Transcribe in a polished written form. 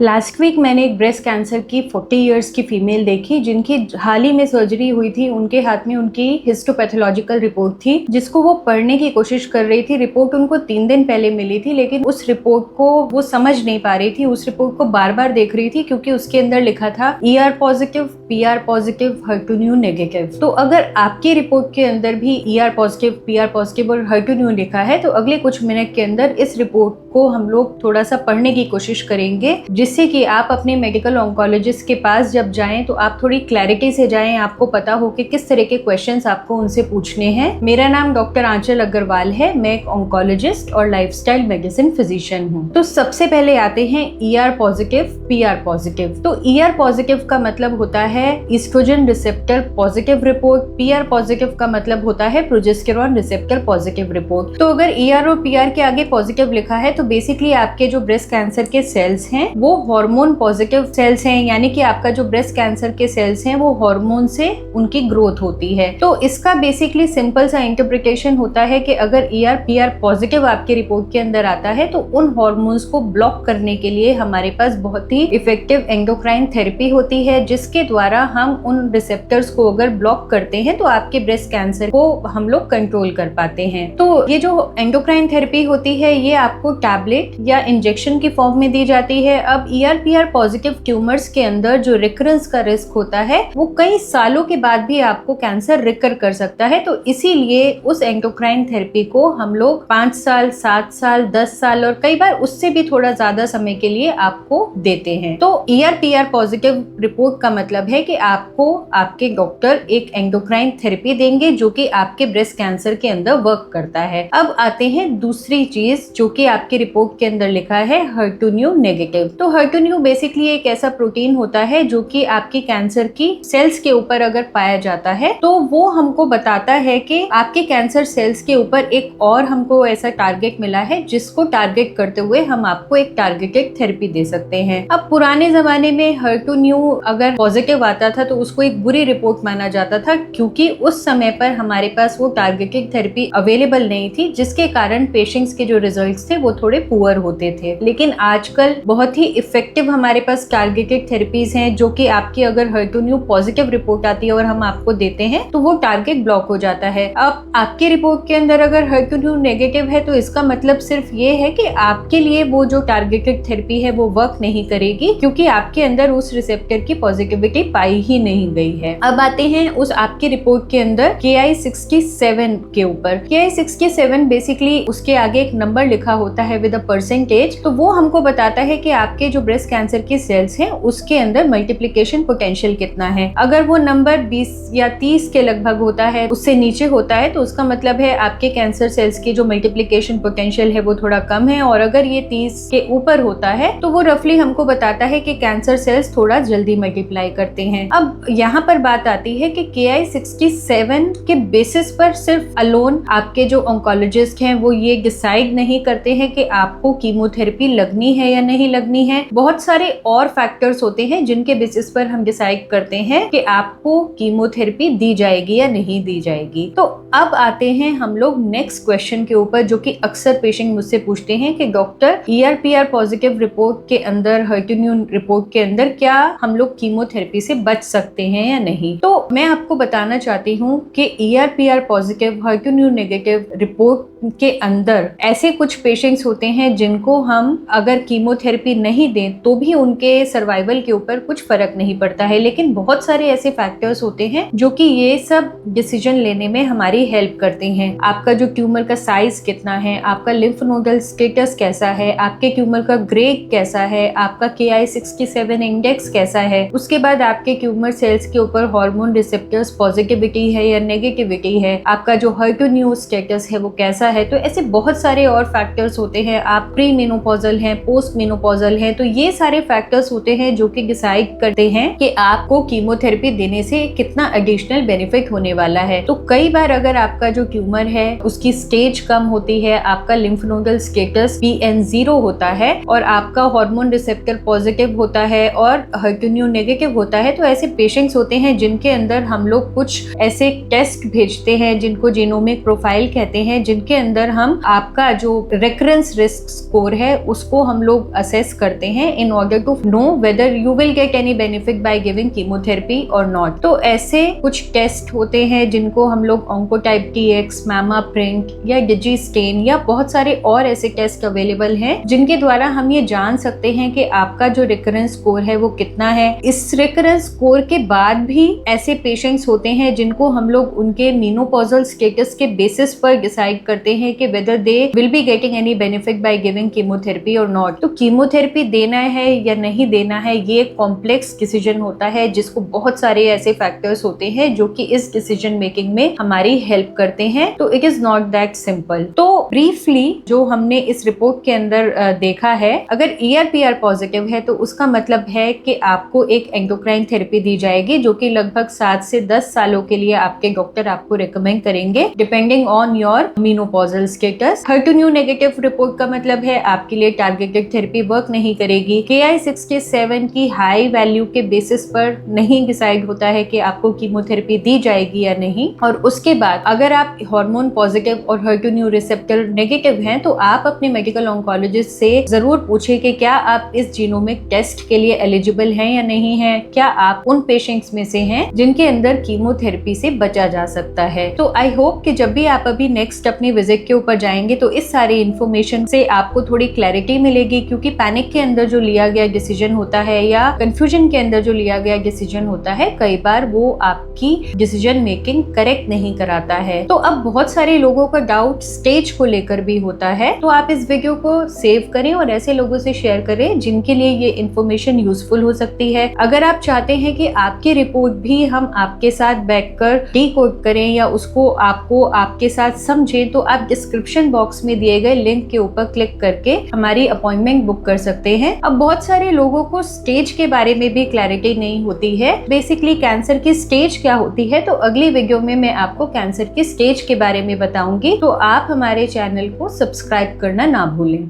Last week मैंने एक breast cancer की 40 इयर्स की फीमेल देखी जिनकी हाल ही में सर्जरी हुई थी। उनके हाथ में उनकी हिस्टोपैथोलॉजिकल रिपोर्ट थी जिसको वो पढ़ने की कोशिश कर रही थी। रिपोर्ट उनको 3 दिन पहले मिली थी, लेकिन उस रिपोर्ट को वो समझ नहीं पा रही थी। उस रिपोर्ट को बार बार देख रही थी क्योंकि उसके अंदर लिखा था ER positive, PR positive, HER2 negative. तो अगर आपकी रिपोर्ट के अंदर भी ER पॉजिटिव, PR पॉजिटिव और HER2 लिखा है तो अगले कुछ मिनट के अंदर इस रिपोर्ट को हम लोग थोड़ा सा पढ़ने की कोशिश करेंगे, जिससे कि आप अपने मेडिकल ऑन्कोलॉजिस्ट के पास जब जाएं तो आप थोड़ी क्लैरिटी से जाएं, आपको पता हो कि किस तरह के क्वेश्चंस आपको उनसे पूछने हैं। मेरा नाम डॉक्टर आंचल अग्रवाल है। मैं एक ऑन्कोलॉजिस्ट और लाइफस्टाइल मेडिसिन फिजिशियन हूं। तो सबसे पहले आते हैं ER पॉजिटिव, PR पॉजिटिव। तो ER पॉजिटिव का मतलब होता है estrogen receptor positive report. PR positive का मतलब होता है प्रोजेस्टेरॉन रिसेप्टर पॉजिटिव रिपोर्ट। तो अगर ER और PR के आगे पॉजिटिव लिखा है तो बेसिकली आपके जो ब्रेस्ट कैंसर के सेल्स हैं वो हार्मोन पॉजिटिव सेल्स हैं, यानी कि आपका जो ब्रेस्ट कैंसर के सेल्स हैं वो हार्मोन से उनकी ग्रोथ होती है। तो इसका बेसिकली सिंपल सा इंटरप्रिटेशन होता है कि अगर ER PR पॉजिटिव आपके रिपोर्ट के अंदर आता है तो उन हार्मोन्स को ब्लॉक करने के लिए हमारे पास बहुत ही इफेक्टिव एंडोक्राइन थेरेपी होती है, जिसके द्वारा हम उन रिसेप्टर्स को अगर ब्लॉक करते हैं तो आपके ब्रेस्ट कैंसर को हम लोग कंट्रोल कर पाते हैं। तो ये जो एंडोक्राइन थेरेपी होती है ये आपको टैबलेट या इंजेक्शन की फॉर्म में दी जाती है। अब ER PR पॉजिटिव ट्यूमर्स के अंदर जो रिकरेंस का रिस्क होता है वो कई सालों के बाद भी आपको कैंसर रिकर कर सकता है। तो इसीलिए उस एंडोक्राइन थेरेपी को हम लोग 5 साल, 7 साल, 10 साल और कई बार उससे भी थोड़ा ज्यादा समय के लिए आपको देते हैं। तो ER PR पॉजिटिव रिपोर्ट का मतलब है कि आपको आपके डॉक्टर एक एंडोक्राइन थेरेपी देंगे जो कि आपके ब्रेस्ट कैंसर के अंदर वर्क करता है। अब आते हैं दूसरी चीज जो कि आपकी रिपोर्ट के अंदर लिखा है HER2 नेगेटिव। तो HER2 बेसिकली एक ऐसा प्रोटीन होता है जो कि आपकी कैंसर की सेल्स के ऊपर अगर पाया जाता है तो वो हमको बताता है कि आपके कैंसर सेल्स के ऊपर एक और हमको ऐसा टारगेट मिला है जिसको टारगेट करते हुए हम आपको एक टारगेटेड थेरेपी दे सकते हैं। अब पुराने जमाने में HER2 अगर पॉजिटिव आता था तो उसको एक बुरी रिपोर्ट माना जाता था क्योंकि उस समय पर हमारे पास वो टारगेटेड थेरेपी अवेलेबल नहीं थी, जिसके कारण पेशेंट्स के जो रिजल्ट्स थे वो थोड़े पुअर होते थे। लेकिन आजकल बहुत ही इफेक्टिव हमारे पास टारगेटेड थेरेपीज हैं जो कि आपकी अगर HER2 पॉजिटिव रिपोर्ट आती है और हम आपको देते हैं तो वो टारगेट ब्लॉक हो जाता है। अब आपकी रिपोर्ट के अंदर अगर HER2 नेगेटिव है तो इसका मतलब सिर्फ ये है कि आपके लिए वो जो टारगेटेड थेरेपी है वो वर्क नहीं करेगी क्योंकि आपके अंदर उस रिसेप्टर की पॉजिटिविटी पाई ही नहीं गई है। अब आते हैं उस आपकी रिपोर्ट के अंदर Ki-67 के ऊपर। Ki-67 बेसिकली उसके आगे एक नंबर लिखा होता है विद अ परसेंटेज। तो वो हमको बताता है कि आपके जो ब्रेस्ट कैंसर के सेल्स हैं उसके अंदर मल्टीप्लिकेशन पोटेंशियल कितना है। अगर वो नंबर 20 या 30 के लगभग होता है, उससे नीचे होता है तो उसका मतलब है आपके कैंसर सेल्स की जो मल्टीप्लिकेशन पोटेंशियल है वो थोड़ा कम है। और अगर ये 30 के ऊपर होता है तो वो रफली हमको बताता है कि कैंसर सेल्स थोड़ा जल्दी मल्टीप्लाई करते हैं। अब यहाँ पर बात आती है कि Ki-67 के बेसिस पर सिर्फ अलोन आपके जो ऑन्कोलॉजिस्ट हैं वो ये डिसाइड नहीं करते हैं कि आपको कीमोथेरेपी लगनी है या नहीं लगनी है। बहुत सारे और फैक्टर्स होते हैं जिनके बेसिस पर हम डिसाइड करते हैं कि आपको कीमोथेरेपी दी जाएगी या नहीं दी जाएगी। तो अब आते हैं हम लोग नेक्स्ट क्वेश्चन के ऊपर जो कि अक्सर पेशेंट मुझसे पूछते हैं कि doctor ER PR positive report के अंदर, HER2 रिपोर्ट के अंदर क्या हम लोग कीमोथेरेपी से बच सकते हैं या नहीं। तो मैं आपको बताना चाहती हूँ कि ER PR positive, HER2 negative report के अंदर ऐसे कुछ पेशेंट्स होते हैं जिनको हम अगर कीमोथेरेपी नहीं दें तो भी उनके सर्वाइवल के ऊपर कुछ फर्क नहीं पड़ता है। लेकिन बहुत सारे ऐसे फैक्टर्स होते हैं जो कि ये सब डिसीजन लेने में हमारी हेल्प करते हैं। आपका जो ट्यूमर का साइज कितना है, आपका लिम्फ नोडल स्टेटस कैसा है, आपके ट्यूमर का ग्रेड कैसा है, आपका Ki-67 इंडेक्स कैसा है, उसके बाद आपके ट्यूमर सेल्स के ऊपर हार्मोन रिसेप्टर्स पॉजिटिविटी है या नेगेटिविटी है, आपका जो HER2 स्टेटस है वो कैसा है। तो ऐसे बहुत सारे और फैक्टर्स होते हैं। आप प्री मेनोपॉजल हैं, पोस्ट मेनोपॉजल हैं, तो ये सारे फैक्टर्स होते हैं जो कि डिसाइड करते हैं कि आपको कीमोथेरेपी देने से कितना एडिशनल बेनिफिट होने वाला है। तो कई बार अगर आपका जो ट्यूमर है उसकी स्टेज कम होती है, आपका लिम्फ नोडल स्टेटस PN0 होता है और आपका हार्मोन रिसेप्टर पॉजिटिव होता है और HER2 नेगेटिव होता है, तो ऐसे पेशेंट्स होते हैं जिनके अंदर हम लोग कुछ ऐसे टेस्ट भेजते हैं जिनको जीनोमिक प्रोफाइल कहते हैं, जिनके अंदर हम आपका जो रिकरेंस रिस्क स्कोर है उसको हम लोग असेस करते हैं in order to know whether you will get any benefit by giving chemotherapy or not। तो ऐसे कुछ टेस्ट होते हैं जिनको हम लोग ऑन्कोटाइप TX, मैमा प्रिंट या डिजी स्टेन या बहुत सारे और ऐसे टेस्ट अवेलेबल हैं जिनके द्वारा हम ये जान सकते हैं कि आपका जो रिकरेंस स्कोर है वो कितना है। इस रिकरेंस स्कोर के बाद भी ऐसे पेशेंट्स होते हैं जिनको हम लोग उनके मेनोपॉजल स्टेटस के बेसिस पर डिसाइड करते हैं कि whether they will be getting any benefit by giving chemotherapy और नॉट। तो कीमोथेरेपी देना है या नहीं देना है ये एक कॉम्प्लेक्स डिसीजन होता है जिसको बहुत सारे ऐसे फैक्टर्स होते हैं जो कि इस डिसीजन मेकिंग में हमारी हेल्प करते हैं। तो it is not that simple. तो ब्रीफली जो हमने इस रिपोर्ट के अंदर देखा है, अगर ERPR पॉजिटिव है तो उसका मतलब है कि आपको एक एंडोक्राइन थेरेपी दी जाएगी जो कि लगभग 7 से 10 सालों के लिए आपके डॉक्टर आपको रिकमेंड करेंगे depending on your menopausal status. HER2/neu negative report का मतलब है आपके लिए टारगेटेड थेरेपी वर्क नहीं करेगी। Ki-67 की हाई वैल्यू के बेसिस पर नहीं डिसाइड होता है कि आपको कीमोथेरेपी दी जाएगी या नहीं। और उसके बाद अगर आप हार्मोन पॉजिटिव और HER2/neu रिसेप्टर नेगेटिव हैं तो आप अपने मेडिकल ऑन्कोलॉजिस्ट से जरूर पूछें कि क्या आप इस जीनोमिक टेस्ट के लिए एलिजिबल हैं या नहीं है, क्या आप उन पेशेंट्स में से हैं जिनके अंदर कीमोथेरेपी से बचा जा सकता है। तो आई होप कि जब भी आप अभी नेक्स्ट अपनी विजिट के ऊपर जाएंगे तो इस सारी इन्फॉर्मेशन से आपको थोड़ी क्लैरिटी मिलेगी, क्योंकि पैनिक के अंदर जो लिया गया डिसीजन होता है या कंफ्यूजन के अंदर जो लिया गया डिसीजन होता है कई बार वो आपकी डिसीजन मेकिंग करेक्ट नहीं कराता है। तो अब बहुत सारे लोगों का डाउट स्टेज को लेकर भी होता है, तो आप इस वीडियो को सेव करें और ऐसे लोगों से शेयर करें जिनके लिए ये इन्फॉर्मेशन यूजफुल हो सकती है। अगर आप चाहते हैं कि आपकी रिपोर्ट भी हम आपके साथ बैठकर डीकोड करें या उसको आपको आपके साथ समझें तो आप डिस्क्रिप्शन बॉक्स में दिए गए लिंक के ऊपर क्लिक करके हमारी अपॉइंटमेंट बुक कर सकते हैं। अब बहुत सारे लोगों को स्टेज के बारे में भी क्लैरिटी नहीं होती है, बेसिकली कैंसर की स्टेज क्या होती है। तो अगली वीडियो में मैं आपको कैंसर की स्टेज के बारे में बताऊंगी, तो आप हमारे चैनल को सब्सक्राइब करना ना भूलें।